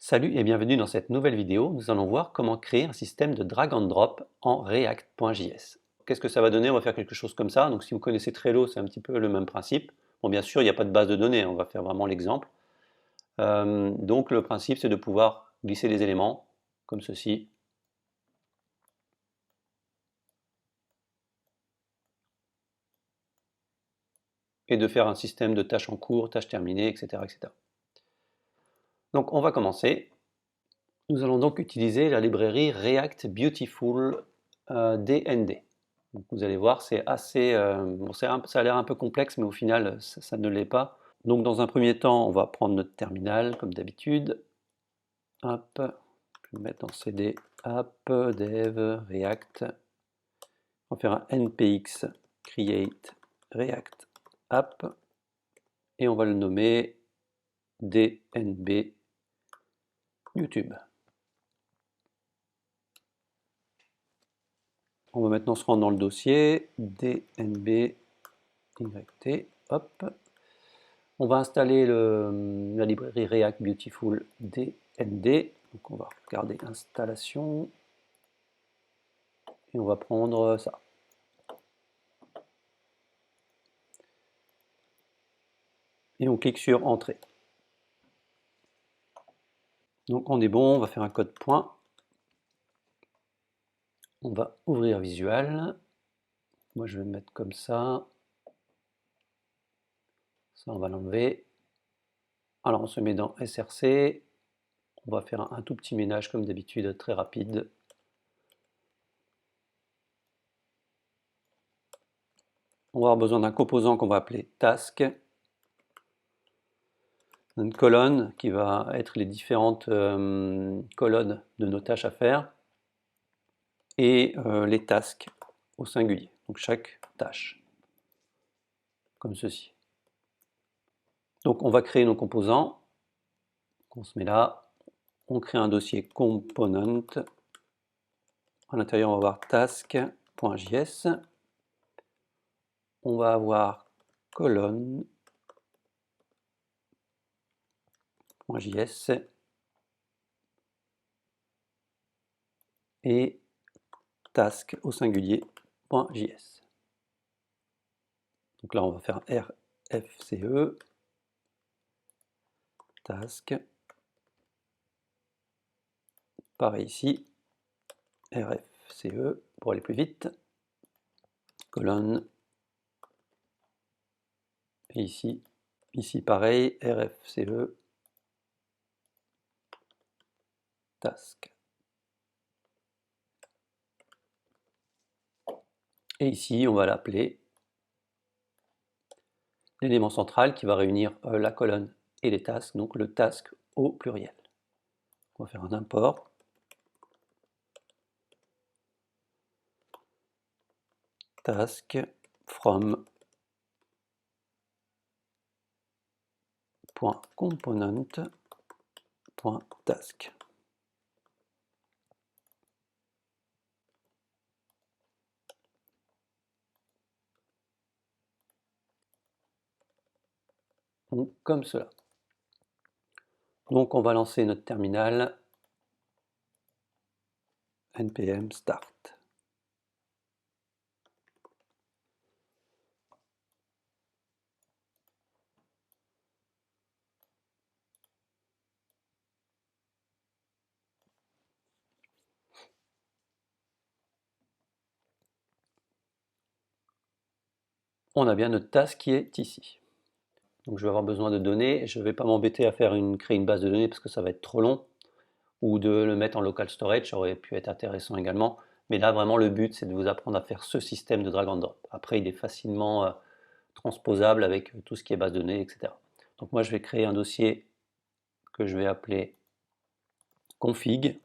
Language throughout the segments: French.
Salut et bienvenue dans cette nouvelle vidéo. Nous allons voir comment créer un système de drag and drop en React.js. Qu'est-ce que ça va donner? On va faire quelque chose comme ça. Donc si vous connaissez Trello, c'est un petit peu le même principe. Bon, bien sûr, il n'y a pas de base de données, on va faire vraiment l'exemple. Donc le principe, c'est de pouvoir glisser des éléments comme ceci. Et de faire un système de tâches en cours, tâches terminées, etc., etc. Donc on va commencer. Nous allons donc utiliser la librairie React Beautiful DND. Donc vous allez voir, c'est assez, bon, ça a l'air un peu complexe, mais au final, ça ne l'est pas. Donc dans un premier temps, on va prendre notre terminal, comme d'habitude. Hop, je vais mettre dans CD, app, dev, React. On va faire un npx create React app, et on va le nommer dnb YouTube. On va maintenant se rendre dans le dossier, dnb yt, hop. On va installer la librairie React Beautiful DND. Donc on va regarder installation. Et on va prendre ça. Et on clique sur Entrée. Donc on est bon, on va faire un code point. On va ouvrir Visual. Moi je vais le mettre comme ça. Ça on va l'enlever. Alors on se met dans SRC. On va faire un tout petit ménage comme d'habitude, très rapide. On va avoir besoin d'un composant qu'on va appeler task. Une colonne qui va être les différentes colonnes de nos tâches à faire, et les tasks au singulier, donc chaque tâche, comme ceci. Donc on va créer nos composants, on se met là, on crée un dossier component, à l'intérieur on va avoir task.js, on va avoir colonne.js et task au singulier.js. Donc là on va faire rfce, task, pareil ici, rfce pour aller plus vite, colonne, et ici pareil, rfce, task. Et ici, on va l'appeler l'élément central qui va réunir la colonne et les tasks, donc le task au pluriel. On va faire un import. Task from .component.task. Donc, comme cela. Donc on va lancer notre terminal npm start. On a bien notre task qui est ici. Donc je vais avoir besoin de données, je ne vais pas m'embêter à créer une base de données parce que ça va être trop long, ou de le mettre en local storage, ça aurait pu être intéressant également. Mais là vraiment le but c'est de vous apprendre à faire ce système de drag and drop. Après il est facilement transposable avec tout ce qui est base de données, etc. Donc moi je vais créer un dossier que je vais appeler config,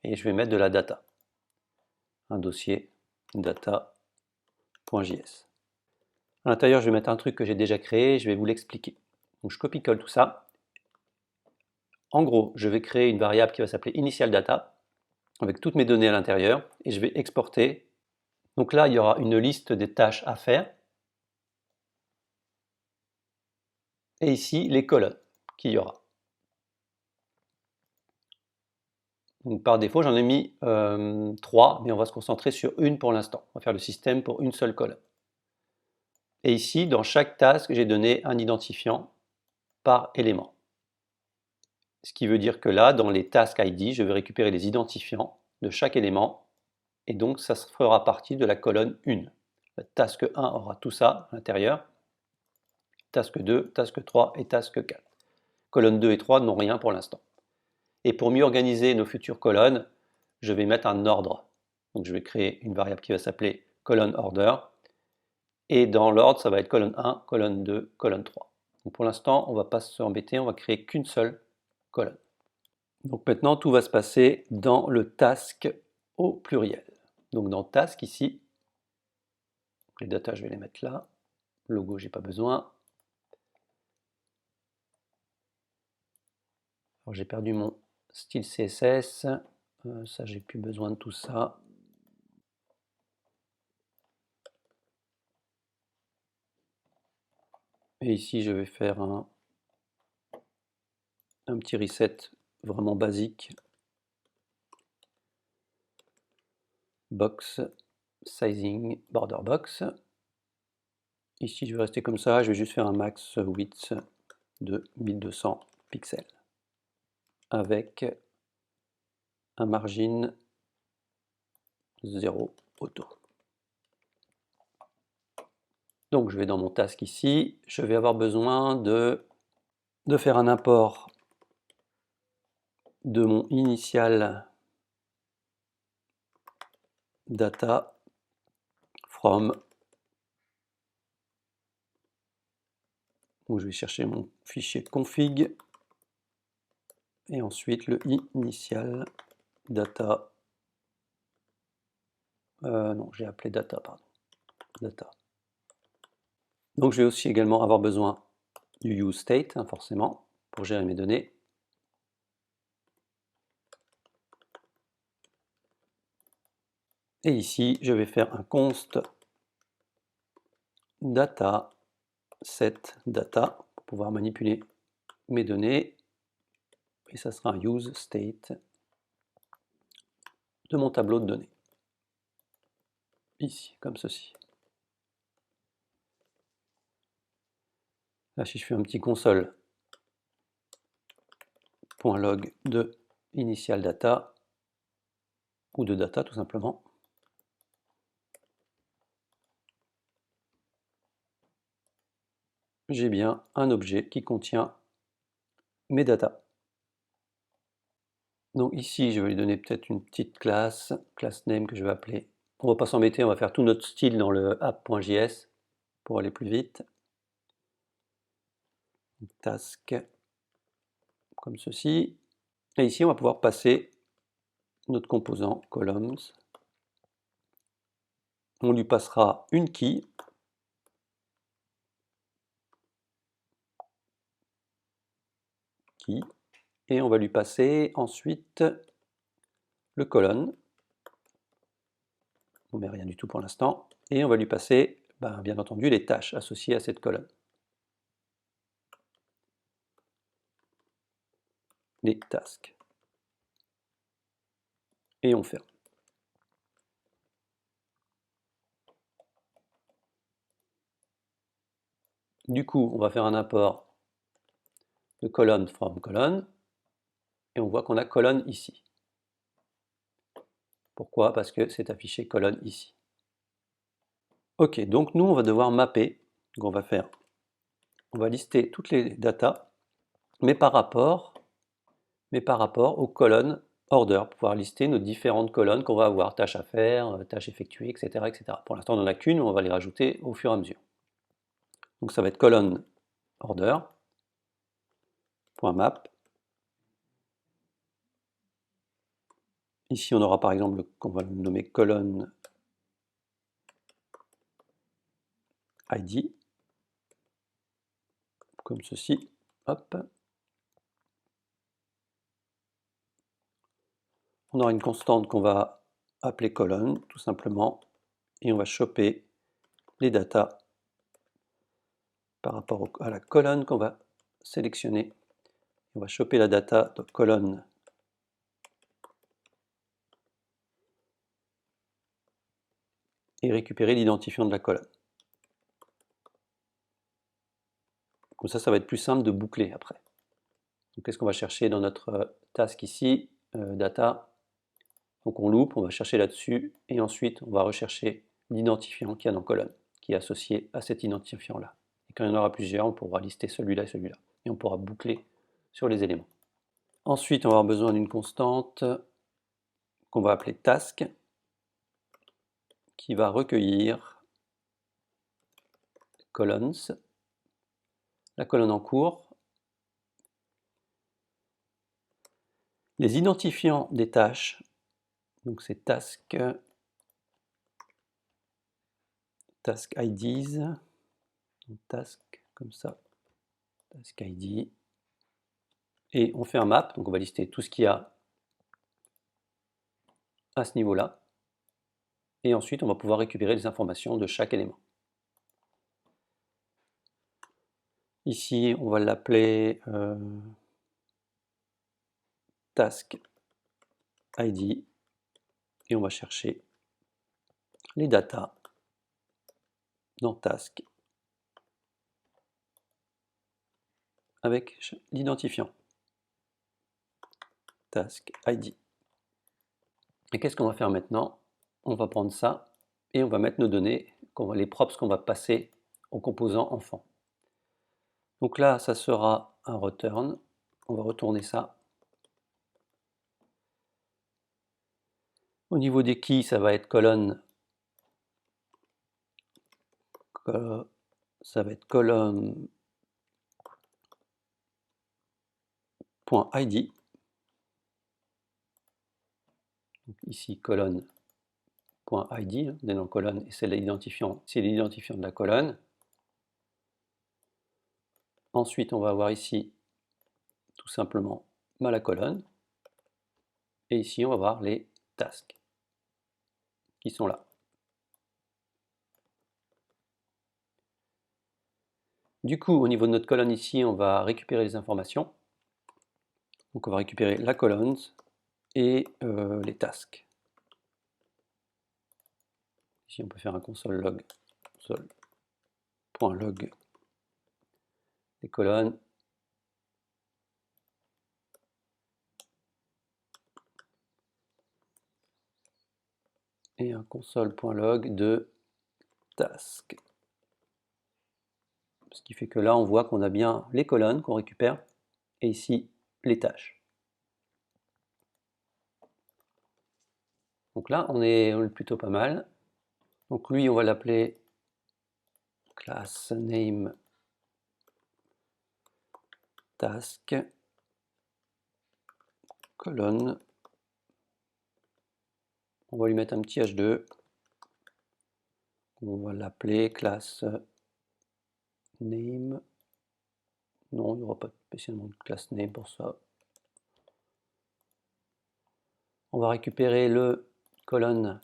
et je vais mettre de la data. Un dossier data.js. À l'intérieur, je vais mettre un truc que j'ai déjà créé, je vais vous l'expliquer. Donc je copie-colle tout ça. En gros, je vais créer une variable qui va s'appeler initial data, avec toutes mes données à l'intérieur, et je vais exporter. Donc là, il y aura une liste des tâches à faire, et ici, les colonnes qu'il y aura. Donc, par défaut, j'en ai mis 3, mais on va se concentrer sur une pour l'instant. On va faire le système pour une seule colonne. Et ici, dans chaque task, j'ai donné un identifiant par élément. Ce qui veut dire que là, dans les task ID, je vais récupérer les identifiants de chaque élément, et donc ça fera partie de la colonne 1. La task 1 aura tout ça à l'intérieur, task 2, task 3 et task 4. Colonne 2 et 3 n'ont rien pour l'instant. Et pour mieux organiser nos futures colonnes, je vais mettre un ordre. Donc je vais créer une variable qui va s'appeler colonne order, et dans l'ordre, ça va être colonne 1, colonne 2, colonne 3. Donc pour l'instant, on ne va pas s'embêter, on va créer qu'une seule colonne. Donc maintenant, tout va se passer dans le task au pluriel. Donc dans task ici, les data, je vais les mettre là. Logo, j'ai pas besoin. Alors j'ai perdu mon style CSS. Ça, j'ai plus besoin de tout ça. Et ici, je vais faire un petit reset vraiment basique. Box, sizing, border box. Ici, je vais rester comme ça. Je vais juste faire un max width de 1200 pixels avec un margin 0 auto. Donc je vais dans mon task ici, je vais avoir besoin de faire un import de mon initial data from. Donc je vais chercher mon fichier config et ensuite le initial data. Non, j'ai appelé data, pardon. Data. Donc je vais aussi également avoir besoin du useState, forcément, pour gérer mes données. Et ici, je vais faire un const data set data pour pouvoir manipuler mes données. Et ça sera un useState de mon tableau de données. Ici, comme ceci. Là, si je fais un petit console.log de initial data, ou de data tout simplement, j'ai bien un objet qui contient mes data. Donc ici, je vais lui donner peut-être une petite classe name que je vais appeler. On ne va pas s'embêter, on va faire tout notre style dans le app.js pour aller plus vite. Task, comme ceci. Et ici, on va pouvoir passer notre composant columns. On lui passera une key. Et on va lui passer ensuite le colonne. On ne met rien du tout pour l'instant. Et on va lui passer, bien entendu, les tâches associées à cette colonne. Les tasks. Et on ferme. Du coup, on va faire un import de colonne from colonne. Et on voit qu'on a colonne ici. Pourquoi? Parce que c'est affiché colonne ici. Ok, donc nous, on va devoir mapper. Donc on va lister toutes les datas, mais par rapport aux colonnes order, pour pouvoir lister nos différentes colonnes qu'on va avoir, tâches à faire, tâches effectuées, etc. etc. Pour l'instant, on n'en a qu'une, on va les rajouter au fur et à mesure. Donc ça va être colonne order, .map. Ici, on aura par exemple, qu'on va le nommer colonne ID, comme ceci. Hop. On aura une constante qu'on va appeler colonne, tout simplement, et on va choper les datas par rapport à la colonne qu'on va sélectionner. On va choper la data de colonne et récupérer l'identifiant de la colonne. Comme ça va être plus simple de boucler après. Donc qu'est-ce qu'on va chercher dans notre task ici, data. Donc on loupe, on va chercher là-dessus, et ensuite on va rechercher l'identifiant qu'il y a dans colonne, qui est associé à cet identifiant-là. Et quand il y en aura plusieurs, on pourra lister celui-là et celui-là. Et on pourra boucler sur les éléments. Ensuite, on va avoir besoin d'une constante qu'on va appeler task, qui va recueillir columns, la colonne en cours, les identifiants des tâches, donc c'est task IDs, donc task comme ça, task ID, et on fait un map, donc on va lister tout ce qu'il y a à ce niveau-là, et ensuite on va pouvoir récupérer les informations de chaque élément. Ici, on va l'appeler task ID, et on va chercher les datas dans task avec l'identifiant task ID. Et qu'est-ce qu'on va faire maintenant? On va prendre ça et on va mettre nos données, les props qu'on va passer au composant enfant. Donc là, ça sera un return. On va retourner ça. Au niveau des keys, ça va être colonne. Ça va être colonne .id. Donc ici, colonne .id, on est dans colonne et c'est l'identifiant de la colonne. Ensuite, on va avoir ici tout simplement la colonne. Et ici, on va voir les tasks qui sont là. Du coup, au niveau de notre colonne ici, on va récupérer les informations. Donc on va récupérer la colonne et les tasks. Ici, on peut faire un console log, console.log des colonnes. Et un console.log de task. Ce qui fait que là, on voit qu'on a bien les colonnes qu'on récupère et ici, les tâches. Donc là, on est plutôt pas mal. Donc lui, on va l'appeler class name task colonne. On va lui mettre un petit h2. On va l'appeler class name. Non, il n'y aura pas spécialement de class name pour ça. On va récupérer le colonne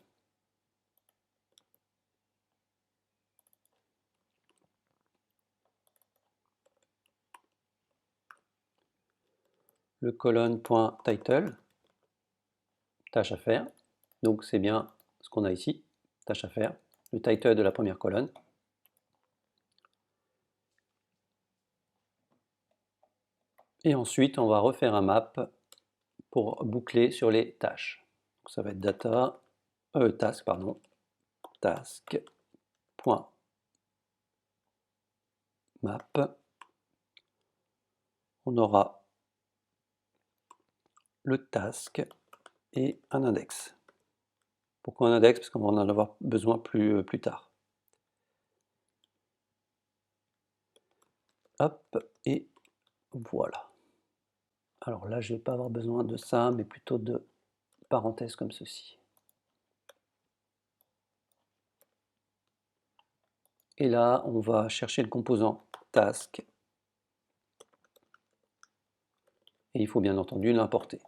colonne.title, tâche à faire. Donc c'est bien ce qu'on a ici, tâche à faire, le title de la première colonne. Et ensuite, on va refaire un map pour boucler sur les tâches. Donc ça va être task, task.map. On aura le task et un index. Pourquoi un index? Parce qu'on va en avoir besoin plus tard. Hop, et voilà. Alors là, je ne vais pas avoir besoin de ça, mais plutôt de parenthèses comme ceci. Et là, on va chercher le composant task. Et il faut bien entendu l'importer.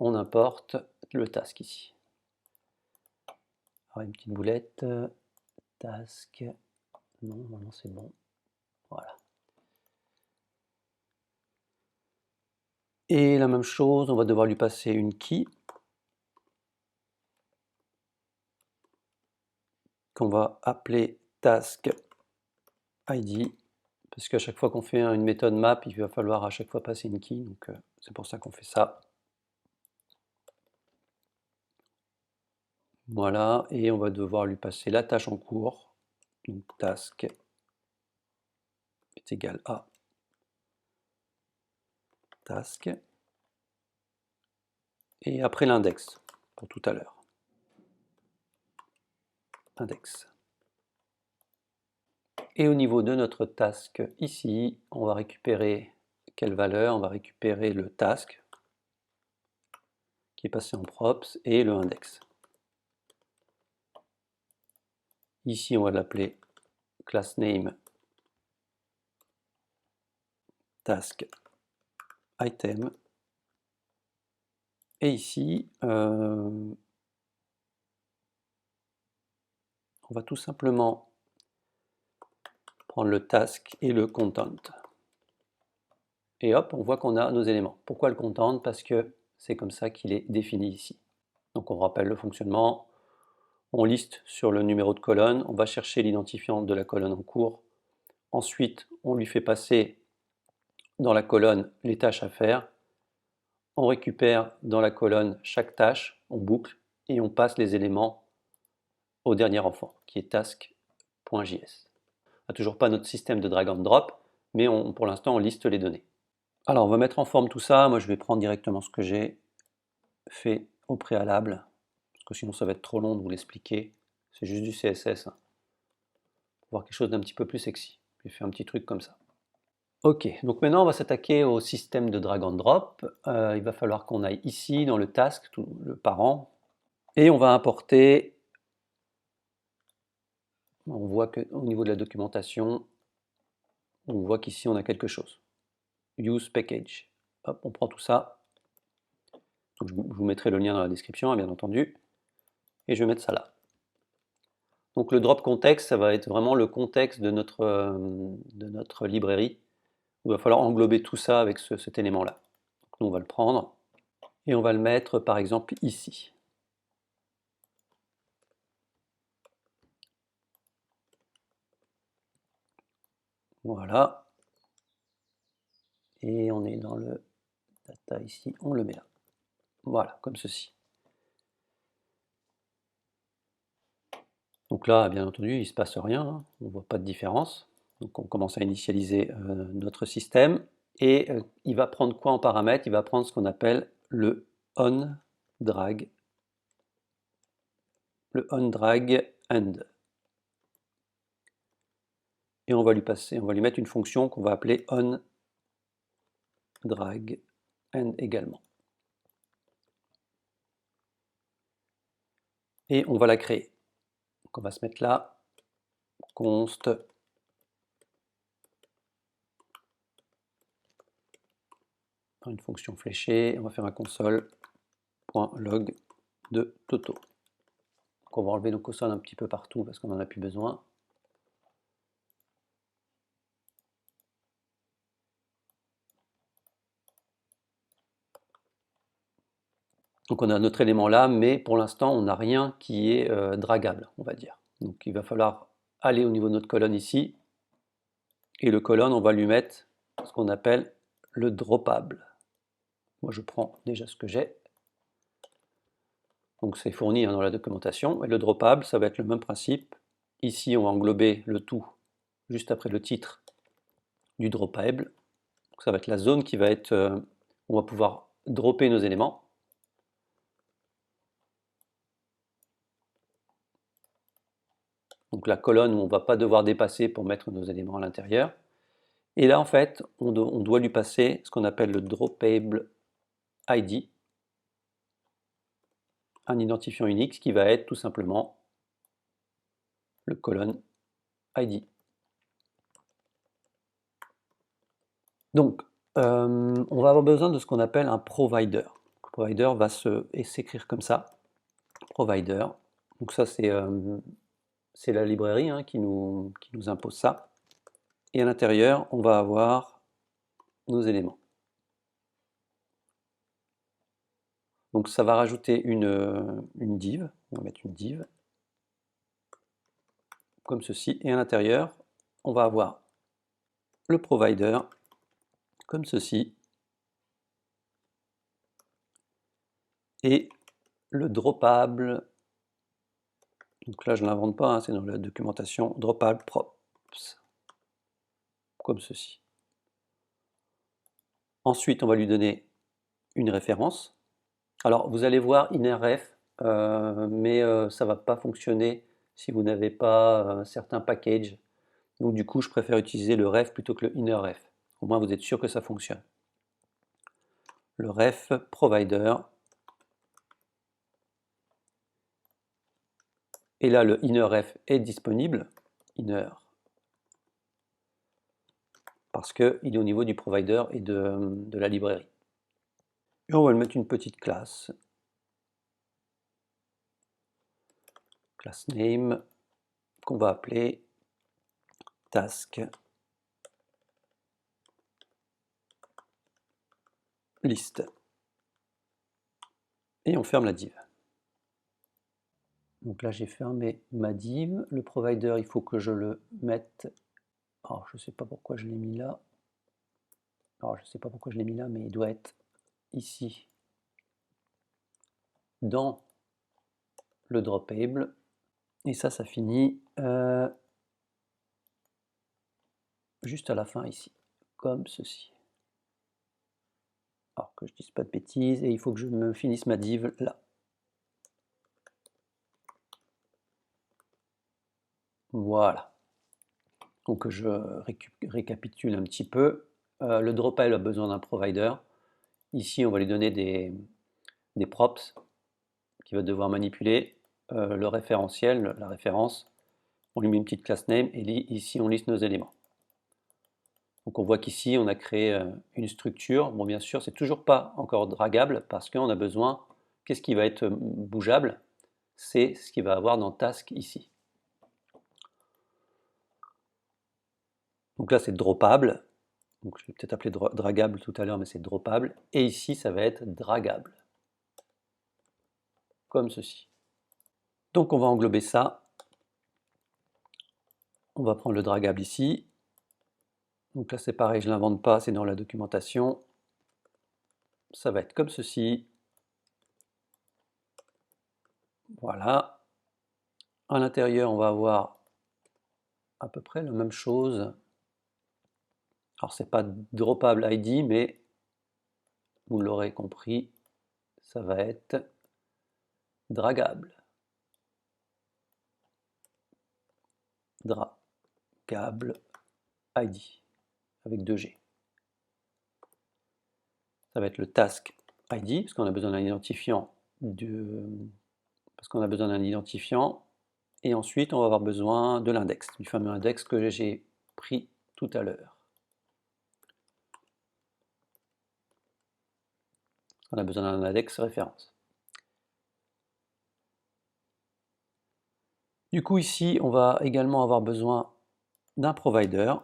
On importe le task ici. Alors une petite boulette, task, non, normalement c'est bon, voilà. Et la même chose, on va devoir lui passer une key. qu'on va appeler task ID, parce qu'à chaque fois qu'on fait une méthode map, il va falloir à chaque fois passer une key, donc c'est pour ça qu'on fait ça. Voilà, et on va devoir lui passer la tâche en cours, donc task est égal à task, et après l'index, pour tout à l'heure. Index. Et au niveau de notre task ici, on va récupérer quelle valeur? On va récupérer le task qui est passé en props et le index. Ici, on va l'appeler class name task item. Et ici, on va tout simplement prendre le task et le content. Et hop, on voit qu'on a nos éléments. Pourquoi le content? Parce que c'est comme ça qu'il est défini ici. Donc on rappelle le fonctionnement, on liste sur le numéro de colonne, on va chercher l'identifiant de la colonne en cours. Ensuite, on lui fait passer dans la colonne les tâches à faire. On récupère dans la colonne chaque tâche, on boucle et on passe les éléments au dernier enfant, qui est task.js. On n'a toujours pas notre système de drag and drop, mais pour l'instant, on liste les données. Alors, on va mettre en forme tout ça. Moi, je vais prendre directement ce que j'ai fait au préalable, parce que sinon, ça va être trop long de vous l'expliquer. C'est juste du CSS, hein, pour voir quelque chose d'un petit peu plus sexy. J'ai fait un petit truc comme ça. Ok, donc maintenant on va s'attaquer au système de drag and drop. Il va falloir qu'on aille ici dans le task, le parent, et on va importer. On voit qu'au niveau de la documentation, on voit qu'ici on a quelque chose. Use package. Hop, on prend tout ça. Donc, je vous mettrai le lien dans la description, bien entendu. Et je vais mettre ça là. Donc le drop context, ça va être vraiment le contexte de notre librairie. Il va falloir englober tout ça avec cet élément-là. Donc, nous, on va le prendre et on va le mettre par exemple ici. Voilà. Et on est dans le data ici, on le met là. Voilà, comme ceci. Donc là, bien entendu, il ne se passe rien, hein, on ne voit pas de différence. Donc on commence à initialiser notre système. Et il va prendre quoi en paramètre? Il va prendre ce qu'on appelle le onDrag. Le onDrag end. Et on va lui mettre une fonction qu'on va appeler onDrag end également. Et on va la créer. Donc on va se mettre là, const une fonction fléchée, on va faire un console.log de Toto. Donc on va enlever nos consoles un petit peu partout parce qu'on n'en a plus besoin. Donc on a notre élément là, mais pour l'instant on n'a rien qui est dragable, on va dire. Donc il va falloir aller au niveau de notre colonne ici, et le colonne on va lui mettre ce qu'on appelle le droppable. Moi je prends déjà ce que j'ai. Donc c'est fourni dans la documentation. Et le droppable, ça va être le même principe. Ici, on va englober le tout juste après le titre du droppable. Donc ça va être la zone qui va être, on va pouvoir dropper nos éléments. Donc la colonne où on ne va pas devoir dépasser pour mettre nos éléments à l'intérieur. Et là, en fait, on doit lui passer ce qu'on appelle le droppable ID, un identifiant unique qui va être tout simplement le colonne ID. Donc, on va avoir besoin de ce qu'on appelle un provider. Le provider va s'écrire comme ça, provider. Donc ça, c'est la librairie hein, qui nous impose ça. Et à l'intérieur, on va avoir nos éléments. Donc ça va rajouter une div. On va mettre une div. comme ceci, et à l'intérieur, on va avoir le provider, comme ceci, et le droppable, donc là je ne l'invente pas, hein, c'est dans la documentation, droppable props, comme ceci. Ensuite, on va lui donner une référence. Alors, vous allez voir innerref, mais ça ne va pas fonctionner si vous n'avez pas certains packages. Donc du coup, je préfère utiliser le ref plutôt que le innerref. Au moins, vous êtes sûr que ça fonctionne. Le ref provider. Et là, le innerref est disponible. Inner. Parce qu'il est au niveau du provider et de la librairie. Et on va lui mettre une petite classe. Class name qu'on va appeler task list. Et on ferme la div. Donc là, j'ai fermé ma div. Le provider, il faut que je le mette. Alors, je ne sais pas pourquoi je l'ai mis là. Alors, je ne sais pas pourquoi je l'ai mis là, mais il doit être ici, dans le droppable. Et ça finit juste à la fin ici, comme ceci. Alors que je ne dise pas de bêtises, et il faut que je me finisse ma div là. Voilà. Donc je récapitule un petit peu. Le droppable a besoin d'un provider. Ici, on va lui donner des props qu'il va devoir manipuler. Le référentiel, la référence, on lui met une petite class name, et ici, on liste nos éléments. Donc on voit qu'ici, on a créé une structure. Bon, bien sûr, c'est toujours pas encore dragable parce qu'on a besoin, qu'est-ce qui va être bougeable? C'est ce qu'il va avoir dans task ici. Donc là, c'est droppable. Donc je vais peut-être appeler dragable tout à l'heure, mais c'est droppable. Et ici, ça va être dragable. Comme ceci. Donc on va englober ça. On va prendre le dragable ici. Donc là, c'est pareil, je ne l'invente pas, c'est dans la documentation. Ça va être comme ceci. Voilà. À l'intérieur, on va avoir à peu près la même chose. Alors, c'est pas droppable ID, mais vous l'aurez compris, ça va être dragable. Dragable ID avec 2G. Ça va être le task ID, parce qu'on a besoin d'un identifiant et ensuite on va avoir besoin de l'index, du fameux index que j'ai pris tout à l'heure. On a besoin d'un index référence. Du coup ici on va également avoir besoin d'un provider.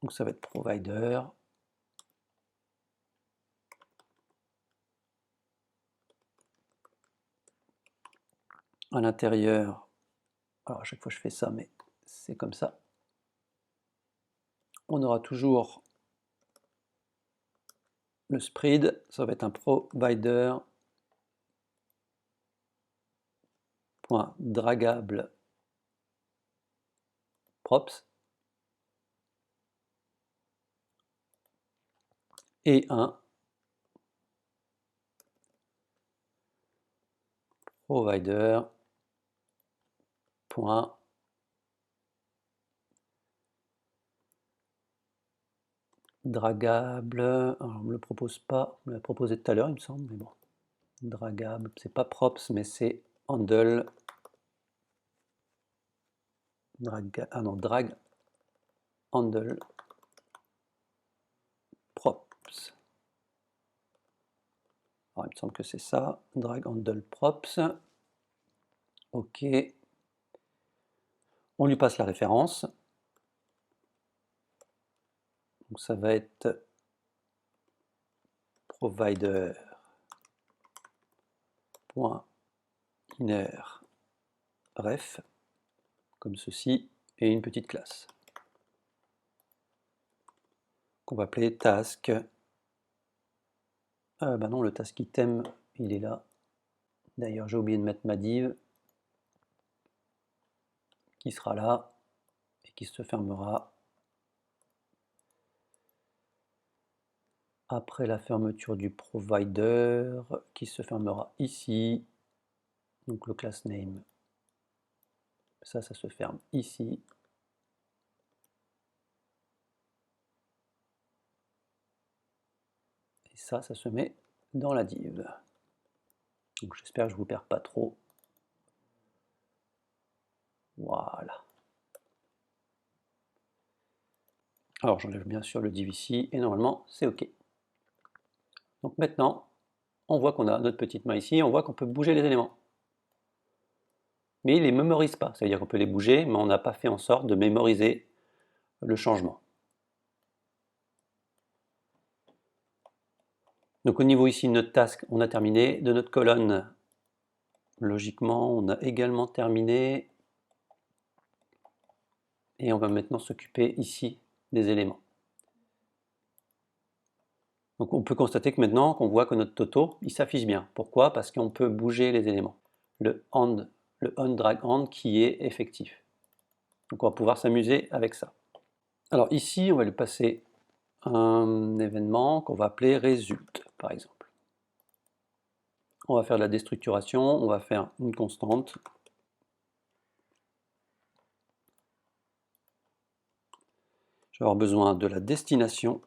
Donc ça va être provider. À l'intérieur, alors à chaque fois je fais ça, mais c'est comme ça. On aura toujours le spread, ça va être un provider .dragable props et un provider dragable, alors on me le propose pas, on me l'a proposé tout à l'heure il me semble, mais bon, dragable, c'est pas props mais c'est handle, drag handle props. Alors, il me semble que c'est ça, drag handle props. Ok. On lui passe la référence. Donc ça va être provider .inner ref, comme ceci, et une petite classe qu'on va appeler task. Bah non, le task item, il est là. D'ailleurs, j'ai oublié de mettre ma div, qui sera là, et qui se fermera après la fermeture du provider, qui se fermera ici. Donc le class name, ça se ferme ici. Et ça se met dans la div. Donc j'espère que je ne vous perds pas trop. Voilà. Alors j'enlève bien sûr le div ici, et normalement c'est OK. Donc maintenant, on voit qu'on a notre petite main ici, on voit qu'on peut bouger les éléments. Mais il ne les mémorise pas, c'est-à-dire qu'on peut les bouger, mais on n'a pas fait en sorte de mémoriser le changement. Donc au niveau ici de notre task, on a terminé. De notre colonne, logiquement, on a également terminé. Et on va maintenant s'occuper ici des éléments. Donc on peut constater que maintenant qu'on voit que notre toto, il s'affiche bien. Pourquoi? Parce qu'on peut bouger les éléments. Le on drag on qui est effectif. Donc on va pouvoir s'amuser avec ça. Alors ici, on va lui passer un événement qu'on va appeler result, par exemple. On va faire de la déstructuration, on va faire une constante. Je vais avoir besoin de la destination,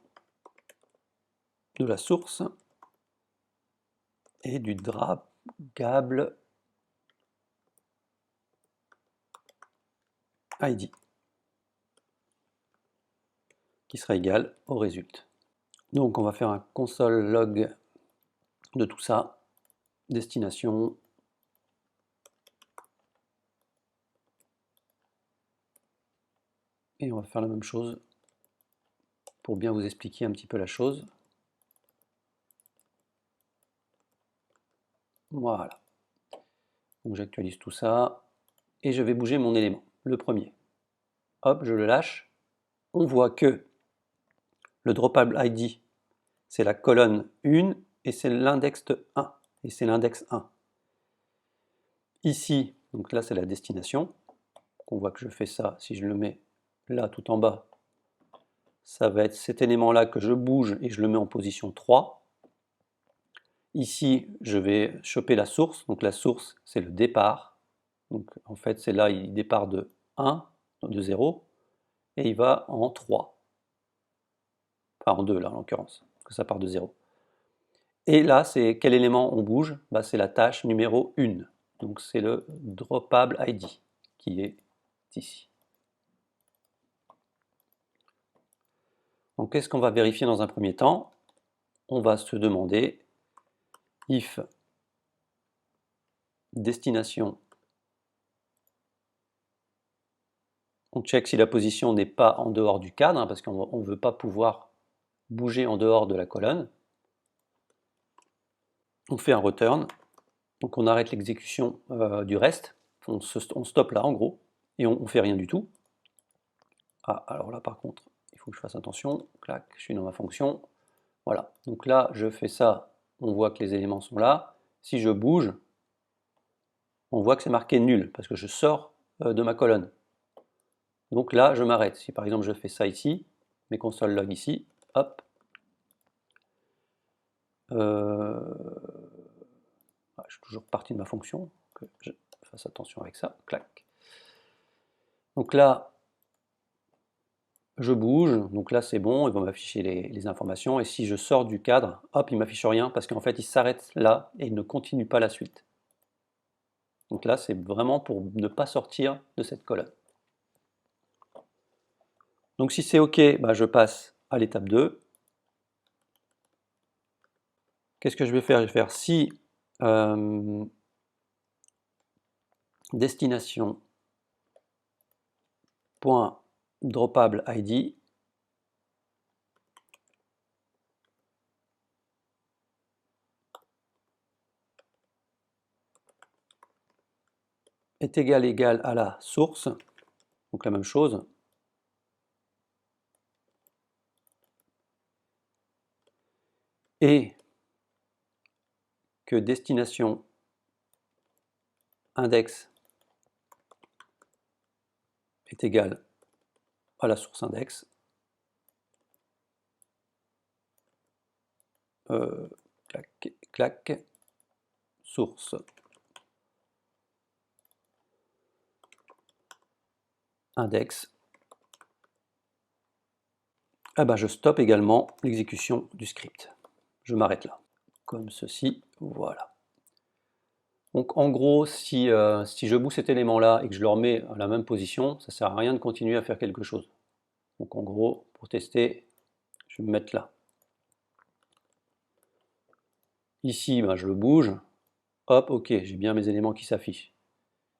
de la source et du dragable ID qui sera égal au result. Donc on va faire un console log de tout ça, destination, et on va faire la même chose pour bien vous expliquer un petit peu la chose. Voilà. Donc j'actualise tout ça, et je vais bouger mon élément, le premier. Hop, je le lâche. On voit que le droppable ID, c'est la colonne 1, et c'est l'index 1, et c'est l'index 1. Ici, donc là c'est la destination. On voit que je fais ça, si je le mets là tout en bas, ça va être cet élément-là que je bouge et je le mets en position 3. Ici, je vais choper la source. Donc la source, c'est le départ. Donc en fait, c'est là, il départ de 1, de 0, et il va en 3. Enfin en 2 là en l'occurrence, parce que ça part de 0. Et là, c'est quel élément on bouge? Bah, c'est la tâche numéro 1. Donc c'est le droppable ID qui est ici. Donc qu'est-ce qu'on va vérifier dans un premier temps? On va se demander if destination, on check si la position n'est pas en dehors du cadre, hein, parce qu'on ne veut pas pouvoir bouger en dehors de la colonne. On fait un return, donc on arrête l'exécution du reste, on stoppe là en gros, et on ne fait rien du tout. Ah, alors là par contre, il faut que je fasse attention, clac, je suis dans ma fonction, voilà. Donc là, je fais ça, on voit que les éléments sont là. Si je bouge, on voit que c'est marqué nul, parce que je sors de ma colonne. Donc là, je m'arrête. Si par exemple je fais ça ici, mes console log ici, hop. Je suis toujours parti de ma fonction, que je fasse attention avec ça, clac. Donc là, je bouge, donc là c'est bon, il va m'afficher les informations, et si je sors du cadre, hop, il ne m'affiche rien, parce qu'en fait il s'arrête là, et il ne continue pas la suite. Donc là, c'est vraiment pour ne pas sortir de cette colonne. Donc si c'est OK, bah, je passe à l'étape 2. Qu'est-ce que je vais faire? Je vais faire si destination point droppable ID est égal à la source, Donc la même chose. Et que destination index est égal à la source index. Clac, clac, source index. Ah ben, je stoppe également l'exécution du script. Je m'arrête là, comme ceci, voilà. Donc en gros, si je boot cet élément-là et que je le remets à la même position, ça ne sert à rien de continuer à faire quelque chose. Donc en gros, pour tester, je vais me mettre là. Ici, ben, je le bouge. Hop, ok, j'ai bien mes éléments qui s'affichent.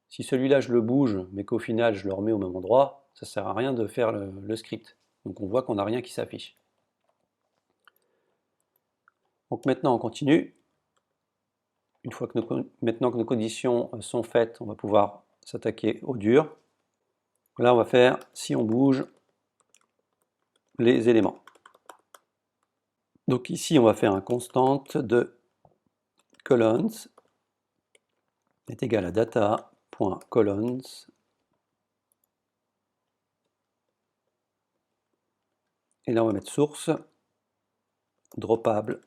Si celui-là, je le bouge, mais qu'au final, je le remets au même endroit, ça ne sert à rien de faire le script. Donc on voit qu'on n'a rien qui s'affiche. Donc maintenant, on continue. Une fois que maintenant que nos conditions sont faites, on va pouvoir s'attaquer au dur. Là, on va faire si on bouge les éléments. Donc ici, on va faire un constante de colons est égal à data.colons et là on va mettre source droppable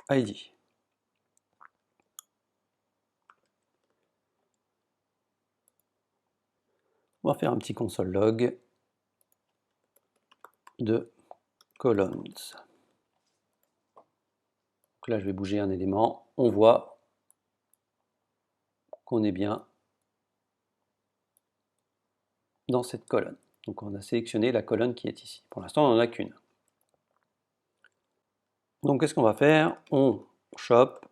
ID. On va faire un petit console log de colons. Donc là je vais bouger un élément, on voit qu'on est bien dans cette colonne. Donc on a sélectionné la colonne qui est ici. Pour l'instant on n'en a qu'une. Donc qu'est-ce qu'on va faire? On chope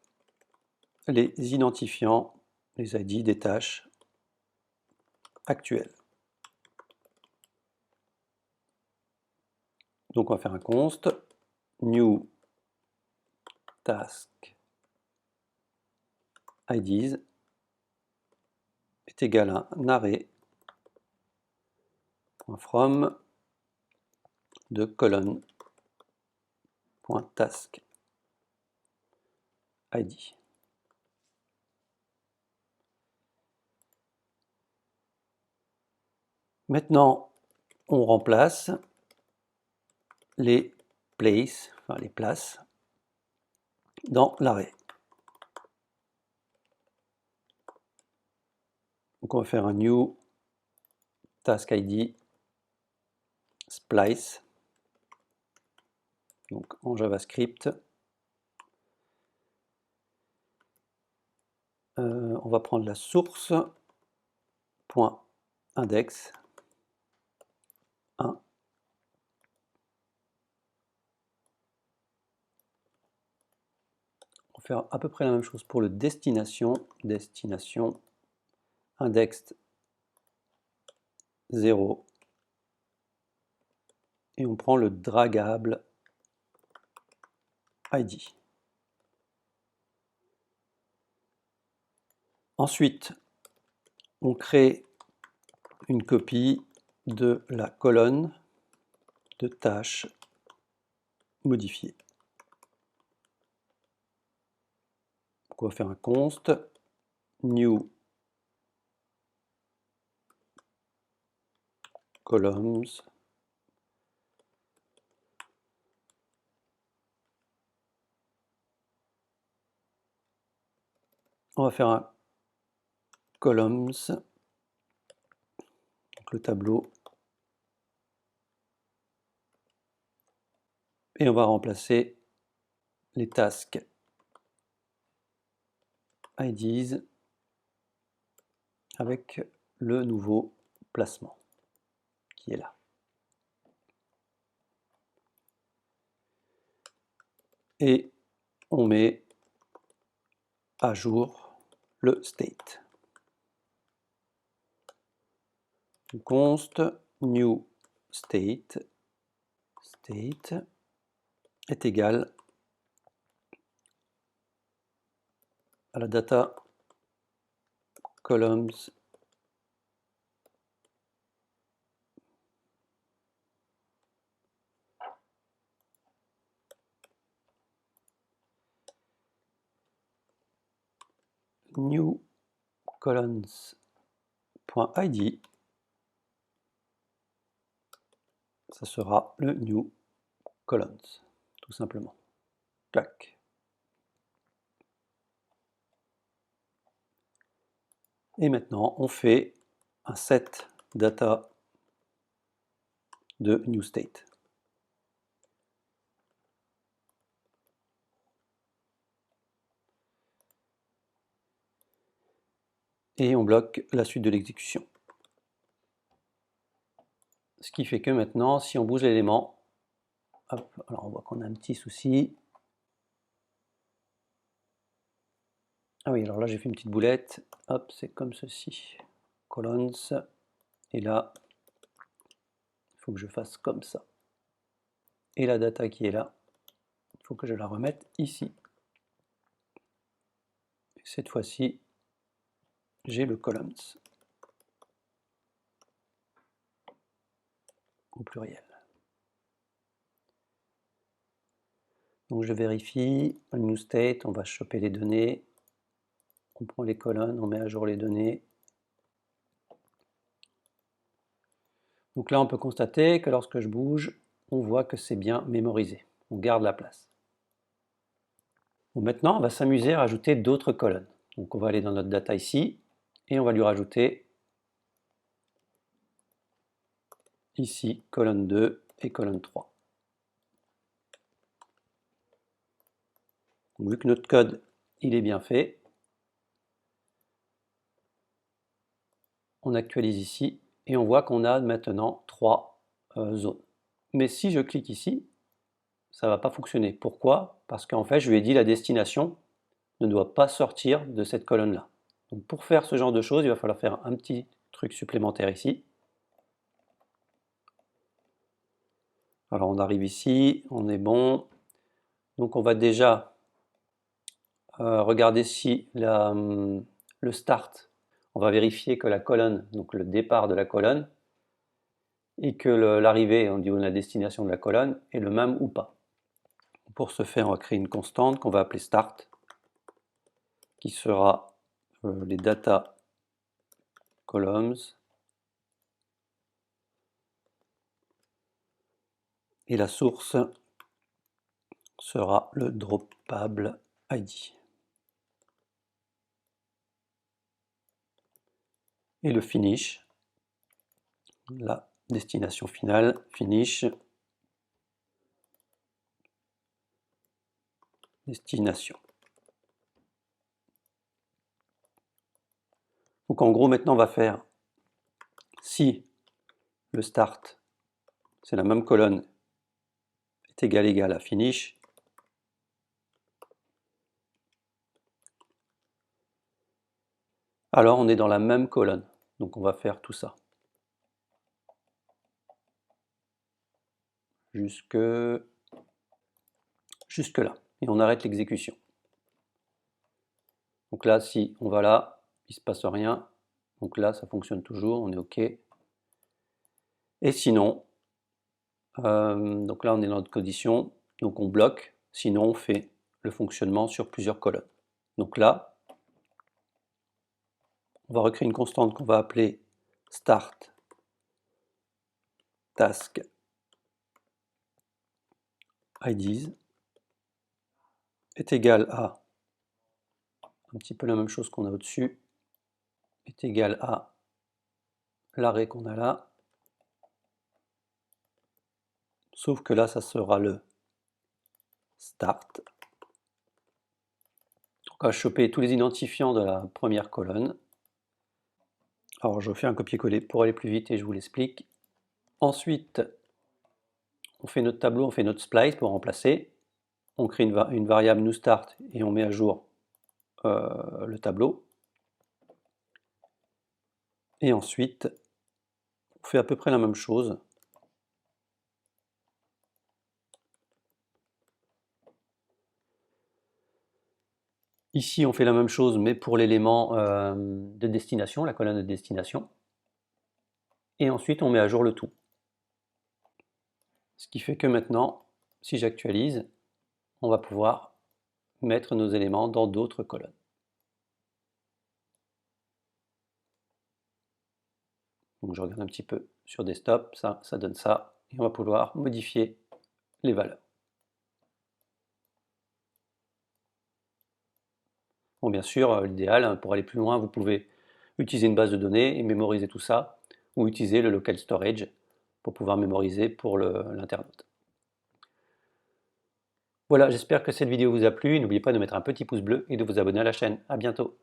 les identifiants, les ID des tâches actuelles. Donc on va faire un const new task IDs est égal à un array .from de colonne.task ID. Maintenant, on remplace les places, enfin les places, dans l'arrêt. Donc on va faire un new task ID splice. Donc en JavaScript, on va prendre la source .index 1. On va faire à peu près la même chose pour le destination index 0 et on prend le dragable ID. Ensuite, on crée une copie de la colonne de tâches modifiée. Donc on va faire un const new columns on va faire un columns, donc le tableau, et on va remplacer les tasks IDs avec le nouveau placement qui est là. Et on met à jour le state. Const new state est égal à la data columns new columns.id, ça sera le new columns, tout simplement. Clac. Et maintenant, on fait un set data de new state. Et on bloque la suite de l'exécution. Ce qui fait que maintenant, si on bouge l'élément, alors on voit qu'on a un petit souci. Ah oui, alors là j'ai fait une petite boulette, hop, c'est comme ceci, colons, et là, il faut que je fasse comme ça. Et la data qui est là, il faut que je la remette ici. Et cette fois-ci, j'ai le columns au pluriel. Donc je vérifie, new state, on va choper les données, on prend les colonnes, on met à jour les données. Donc là on peut constater que lorsque je bouge, on voit que c'est bien mémorisé, on garde la place. Bon, maintenant on va s'amuser à rajouter d'autres colonnes. Donc on va aller dans notre data ici, et on va lui rajouter ici colonne 2 et colonne 3. Donc, vu que notre code il est bien fait, on actualise ici et on voit qu'on a maintenant 3 zones. Mais si je clique ici, ça ne va pas fonctionner. Pourquoi? Parce qu'en fait je lui ai dit la destination ne doit pas sortir de cette colonne-là. Donc pour faire ce genre de choses, il va falloir faire un petit truc supplémentaire ici. Alors on arrive ici, on est bon. Donc on va déjà regarder si le start, on va vérifier que la colonne, donc le départ de la colonne, et que l'arrivée au niveau de la destination de la colonne est le même ou pas. Pour ce faire, on va créer une constante qu'on va appeler start, qui sera les data columns, et la source sera le droppable ID. Et le finish, la destination finale, finish, destination. Donc en gros maintenant on va faire si le start c'est la même colonne est égal à finish, alors on est dans la même colonne. Donc on va faire tout ça. Jusque là. Et on arrête l'exécution. Donc là, si on va là, il ne se passe rien. Donc là, ça fonctionne toujours, on est OK. Et sinon, donc là, on est dans notre condition. Donc on bloque, sinon on fait le fonctionnement sur plusieurs colonnes. Donc là, on va recréer une constante qu'on va appeler start task IDs est égal à, un petit peu la même chose qu'on a au-dessus, est égal à l'arrêt qu'on a là, sauf que là, ça sera le start. Donc on va choper tous les identifiants de la première colonne. Alors je fais un copier-coller pour aller plus vite et je vous l'explique. Ensuite, on fait notre tableau, on fait notre splice pour remplacer. On crée une variable newStart et on met à jour le tableau. Et ensuite, on fait à peu près la même chose. Ici, on fait la même chose, mais pour l'élément de destination, la colonne de destination. Et ensuite, on met à jour le tout. Ce qui fait que maintenant, si j'actualise, on va pouvoir mettre nos éléments dans d'autres colonnes. Donc je regarde un petit peu sur desktop, ça donne ça, et on va pouvoir modifier les valeurs. Bon, bien sûr, l'idéal, pour aller plus loin, vous pouvez utiliser une base de données et mémoriser tout ça, ou utiliser le local storage pour pouvoir mémoriser pour l'internaute. Voilà, j'espère que cette vidéo vous a plu. N'oubliez pas de mettre un petit pouce bleu et de vous abonner à la chaîne. À bientôt.